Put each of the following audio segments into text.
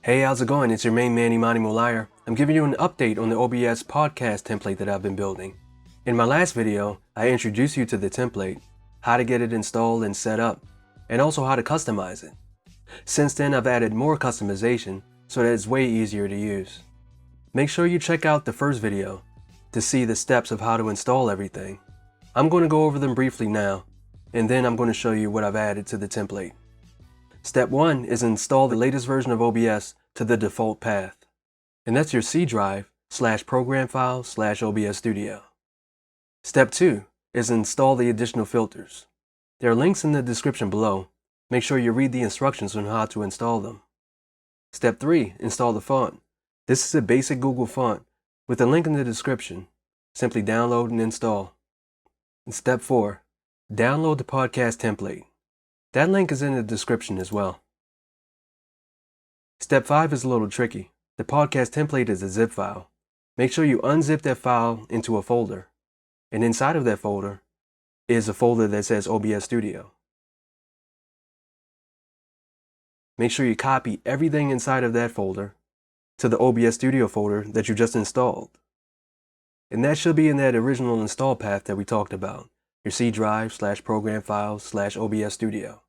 Hey, how's it going? It's your main man, Imani Mulaya. I'm giving you an update on the OBS podcast template that I've been building. In my last video, I introduced you to the template, how to get it installed and set up, and also how to customize it. Since then, I've added more customization so that it's way easier to use. Make sure you check out the first video to see the steps of how to install everything. I'm going to go over them briefly now, and then I'm going to show you what I've added to the template. Step 1 is install the latest version of OBS to the default path. And that's your C drive /program file /OBS Studio. Step 2 is install the additional filters. There are links in the description below. Make sure you read the instructions on how to install them. Step 3, install the font. This is a basic Google font with a link in the description. Simply download and install. And step 4, download the podcast template. That link is in the description as well. Step 5 is a little tricky. The podcast template is a zip file. Make sure you unzip that file into a folder. And inside of that folder is a folder that says OBS Studio. Make sure you copy everything inside of that folder to the OBS Studio folder that you just installed. And that should be in that original install path that we talked about. Your C drive /program file /OBS Studio.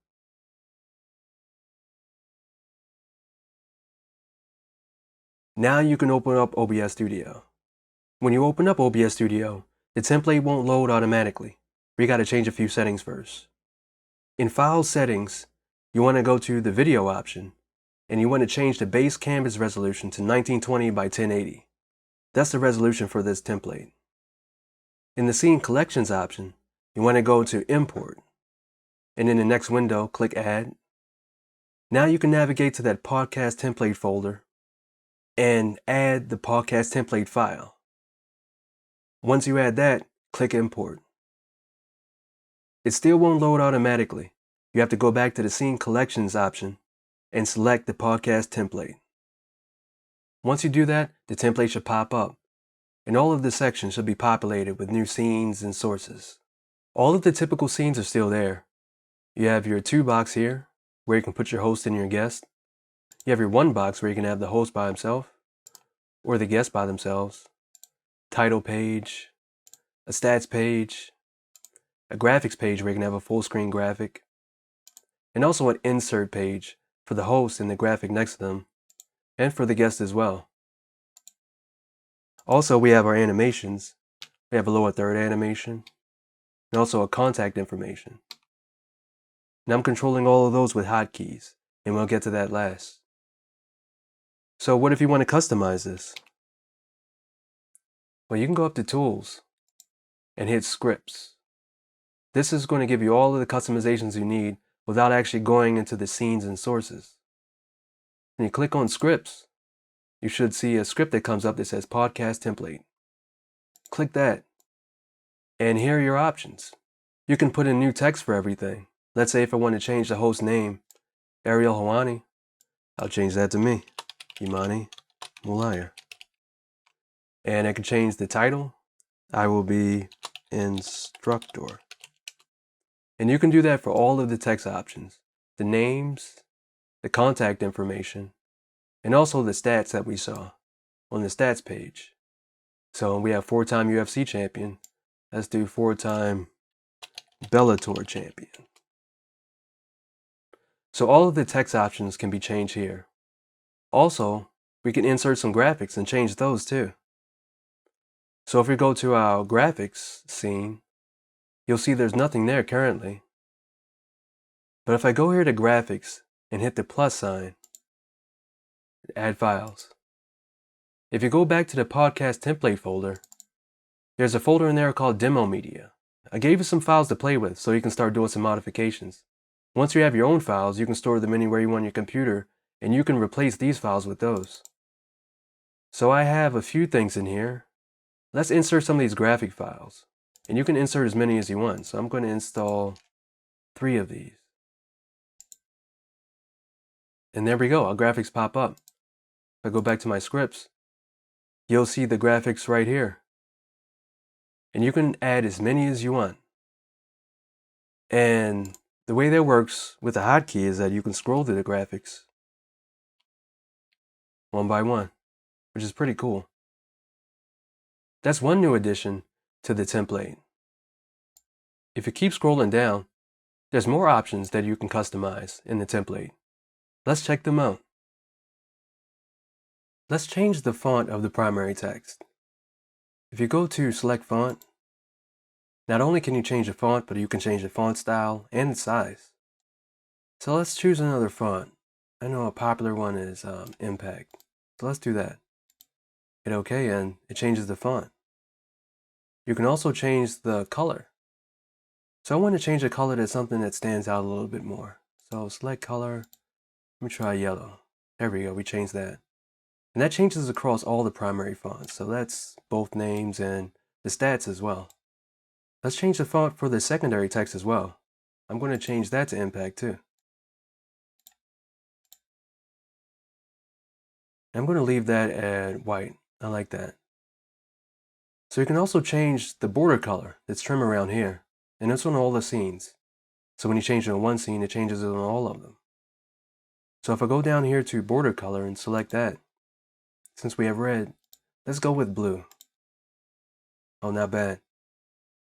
Now you can open up OBS Studio. When you open up OBS Studio, the template won't load automatically. We got to change a few settings first. In File Settings, you want to go to the Video option, and you want to change the base canvas resolution to 1920 by 1080. That's the resolution for this template. In the Scene Collections option, you want to go to Import, and in the next window, click Add. Now you can navigate to that podcast template folder and add the podcast template file. Once you add that, click Import. It still won't load automatically. You have to go back to the Scene Collections option and select the podcast template. Once you do that, the template should pop up, and all of the sections should be populated with new scenes and sources. All of the typical scenes are still there. You have your 2 box here, where you can put your host and your guest. You have your 1 box where you can have the host by himself, or the guest by themselves. Title page, a stats page, a graphics page where you can have a full screen graphic, and also an insert page for the host and the graphic next to them, and for the guest as well. Also, we have our animations. We have a lower third animation, and also a contact information. And I'm controlling all of those with hotkeys, and we'll get to that last. So what if you want to customize this? Well, you can go up to Tools and hit Scripts. This is going to give you all of the customizations you need without actually going into the scenes and sources. When you click on Scripts, you should see a script that comes up that says Podcast Template. Click that, and here are your options. You can put in new text for everything. Let's say if I want to change the host name, Ariel Hawani, I'll change that to me, Imani Mulaya. And I can change the title. I will be Instructor. And you can do that for all of the text options, the names, the contact information, and also the stats that we saw on the stats page. So we have 4-time UFC champion. Let's do 4-time Bellator champion. So all of the text options can be changed here. Also, we can insert some graphics and change those too. So if we go to our graphics scene, you'll see there's nothing there currently. But if I go here to graphics and hit the plus sign, add files. If you go back to the podcast template folder, there's a folder in there called Demo Media. I gave you some files to play with so you can start doing some modifications. Once you have your own files, you can store them anywhere you want on your computer, and you can replace these files with those. So I have a few things in here. Let's insert some of these graphic files. And you can insert as many as you want. So I'm going to install 3 of these. And there we go, our graphics pop up. If I go back to my scripts, you'll see the graphics right here. And you can add as many as you want. And the way that works with the hotkey is that you can scroll through the graphics one by one, which is pretty cool. That's one new addition to the template. If you keep scrolling down, there's more options that you can customize in the template. Let's check them out. Let's change the font of the primary text. If you go to Select Font, not only can you change the font, but you can change the font style and the size. So let's choose another font. I know a popular one is Impact. So let's do that. Hit OK and it changes the font. You can also change the color. So I want to change the color to something that stands out a little bit more. So select color. Let me try yellow. There we go. We changed that. And that changes across all the primary fonts. So that's both names and the stats as well. Let's change the font for the secondary text as well. I'm going to change that to Impact too. I'm going to leave that at white. I like that. So you can also change the border color that's trim around here. And it's on all the scenes. So when you change it on one scene, it changes it on all of them. So if I go down here to border color and select that, since we have red, let's go with blue. Oh, not bad.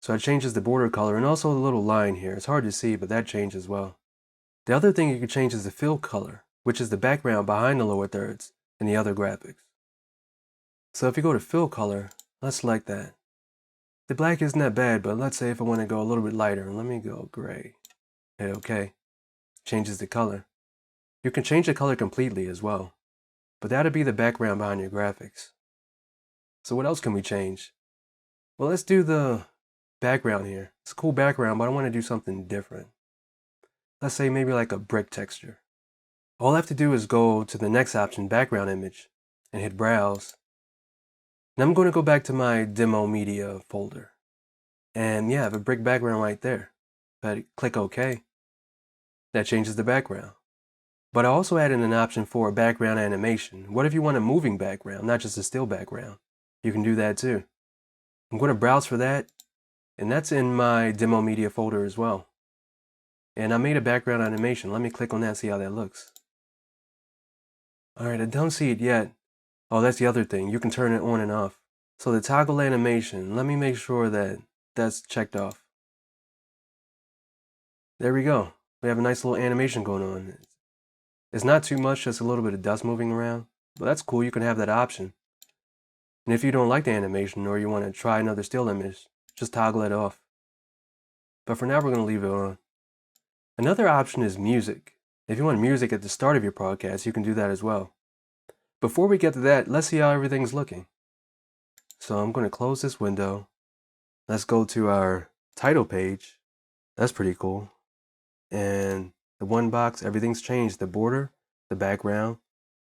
So it changes the border color and also the little line here. It's hard to see, but that changes as well. The other thing you can change is the fill color, which is the background behind the lower thirds and the other graphics. So if you go to fill color, let's select that. The black isn't that bad, but let's say if I want to go a little bit lighter, let me go gray. Hit OK. Changes the color. You can change the color completely as well, but that'll be the background behind your graphics. So what else can we change? Well, let's do the background here. It's a cool background, but I want to do something different. Let's say maybe like a brick texture. All I have to do is go to the next option, background image, and hit browse. And I'm going to go back to my demo media folder. And yeah, I have a brick background right there. But click OK. That changes the background. But I also added an option for a background animation. What if you want a moving background, not just a still background? You can do that too. I'm going to browse for that, and that's in my demo media folder as well. And I made a background animation. Let me click on that and see how that looks. Alright, I don't see it yet. Oh, that's the other thing. You can turn it on and off. So the toggle animation, let me make sure that that's checked off. There we go. We have a nice little animation going on. It's not too much, just a little bit of dust moving around. But that's cool, you can have that option. And if you don't like the animation or you want to try another still image, just toggle it off. But for now, we're going to leave it on. Another option is music. If you want music at the start of your podcast, you can do that as well. Before we get to that, let's see how everything's looking. So I'm going to close this window. Let's go to our title page. That's pretty cool. And the one box, everything's changed. The border, the background,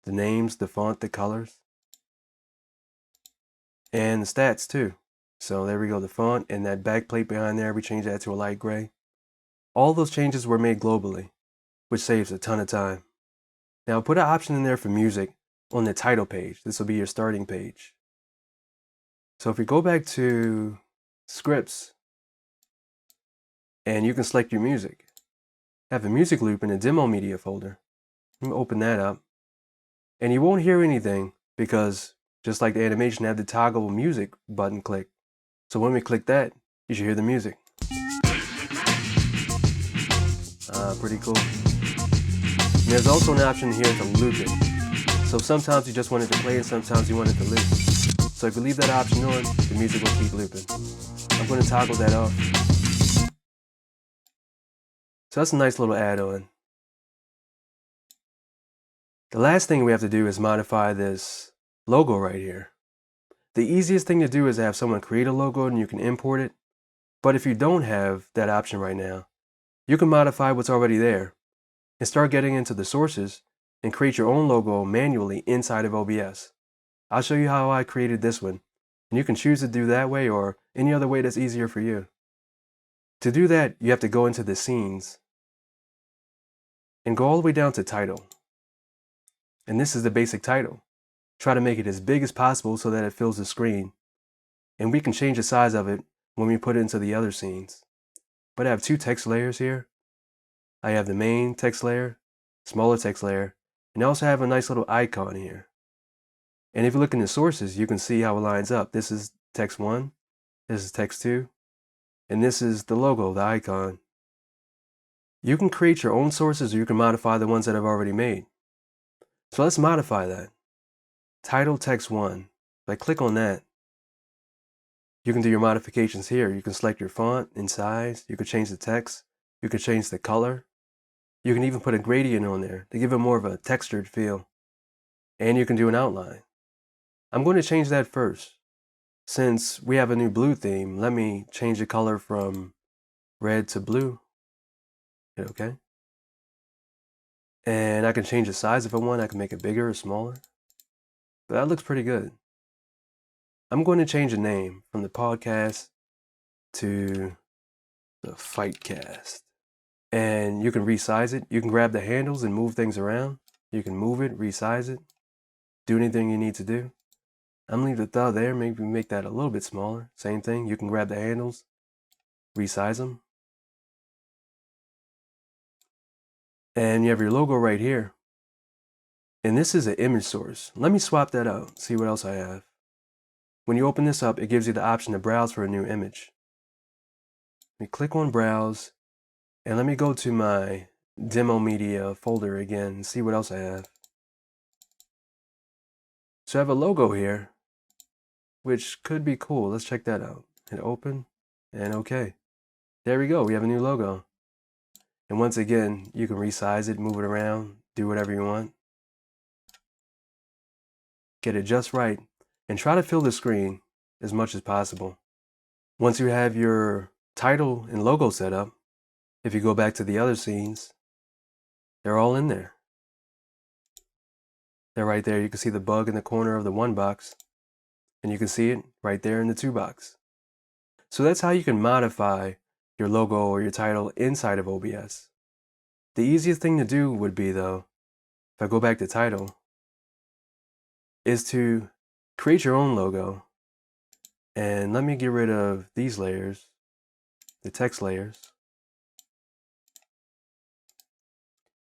the names, the font, the colors. And the stats too. So there we go, the font and that backplate behind there, we changed that to a light gray. All those changes were made globally, which saves a ton of time. Now put an option in there for music on the title page. This will be your starting page. So if we go back to scripts, and you can select your music. Have a music loop in the demo media folder. Let me open that up. And you won't hear anything because just like the animation, I have the toggle music button clicked. So when we click that, you should hear the music. Pretty cool. And there's also an option here to loop it. So sometimes you just want it to play and sometimes you want it to loop. So if you leave that option on, the music will keep looping. I'm going to toggle that off. So that's a nice little add-on. The last thing we have to do is modify this logo right here. The easiest thing to do is have someone create a logo and you can import it. But if you don't have that option right now, you can modify what's already there and start getting into the sources and create your own logo manually inside of OBS. I'll show you how I created this one, and you can choose to do that way or any other way that's easier for you. To do that, you have to go into the scenes and go all the way down to title. And this is the basic title. Try to make it as big as possible so that it fills the screen. And we can change the size of it when we put it into the other scenes. But I have two text layers here. I have the main text layer, smaller text layer, and I also have a nice little icon here. And if you look in the sources, you can see how it lines up. This is text 1, this is text 2, and this is the logo, the icon. You can create your own sources or you can modify the ones that I've already made. So let's modify that. Title text 1. If I click on that, you can do your modifications here. You can select your font and size. You can change the text. You can change the color. You can even put a gradient on there to give it more of a textured feel. And you can do an outline. I'm going to change that first. Since we have a new blue theme, let me change the color from red to blue. Hit OK. And I can change the size if I want. I can make it bigger or smaller. But that looks pretty good. I'm going to change the name from the podcast to the Fightcast. And you can resize it. You can grab the handles and move things around. You can move it, resize it, do anything you need to do. I'm going to leave the thumb there, maybe make that a little bit smaller. Same thing, you can grab the handles, resize them. And you have your logo right here. And this is an image source. Let me swap that out, see what else I have. When you open this up, it gives you the option to browse for a new image. Let me click on browse, and let me go to my demo media folder again and see what else I have. So I have a logo here, which could be cool. Let's check that out. Hit open and OK. There we go. We have a new logo. And once again, you can resize it, move it around, do whatever you want. Get it just right and try to fill the screen as much as possible. Once you have your title and logo set up, if you go back to the other scenes, they're all in there. They're right there. You can see the bug in the corner of the 1 box, and you can see it right there in the 2 box. So that's how you can modify your logo or your title inside of OBS. The easiest thing to do would be, though, if I go back to title, is to create your own logo. And let me get rid of these layers, the text layers.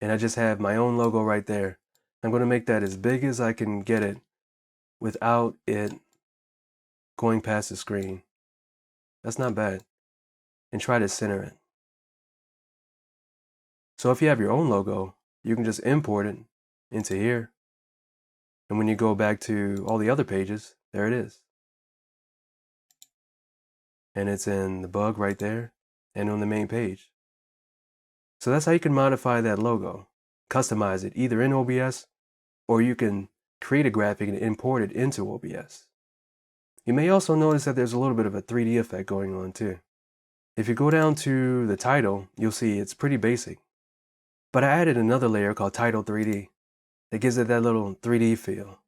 And I just have my own logo right there. I'm going to make that as big as I can get it without it going past the screen. That's not bad. And try to center it. So if you have your own logo, you can just import it into here. And when you go back to all the other pages, there it is. And it's in the bug right there and on the main page. So that's how you can modify that logo. Customize it either in OBS or you can create a graphic and import it into OBS. You may also notice that there's a little bit of a 3D effect going on too. If you go down to the title, you'll see it's pretty basic. But I added another layer called Title 3D that gives it that little 3D feel.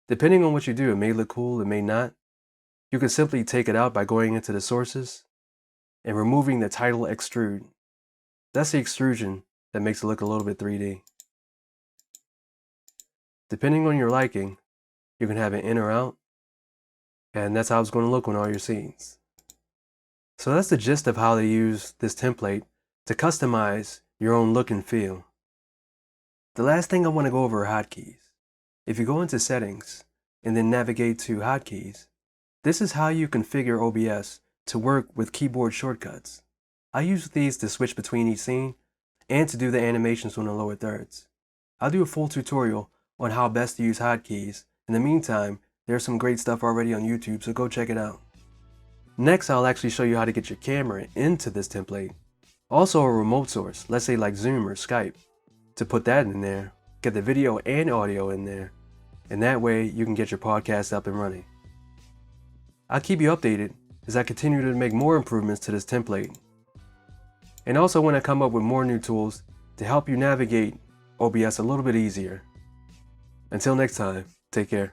Depending on what you do, it may look cool, it may not. You can simply take it out by going into the sources and removing the title extrude. That's the extrusion that makes it look a little bit 3D. Depending on your liking, you can have it in or out, and that's how it's going to look on all your scenes. So that's the gist of how to use this template to customize your own look and feel. The last thing I want to go over are hotkeys. If you go into settings and then navigate to hotkeys, this is how you configure OBS to work with keyboard shortcuts. I use these to switch between each scene and to do the animations on the lower thirds. I'll do a full tutorial on how best to use hotkeys. In the meantime, there's some great stuff already on YouTube, so go check it out. Next, I'll actually show you how to get your camera into this template. Also a remote source, let's say like Zoom or Skype, to put that in there, get the video and audio in there, and that way you can get your podcast up and running. I'll keep you updated as I continue to make more improvements to this template. And also when I come up with more new tools to help you navigate OBS a little bit easier. Until next time, take care.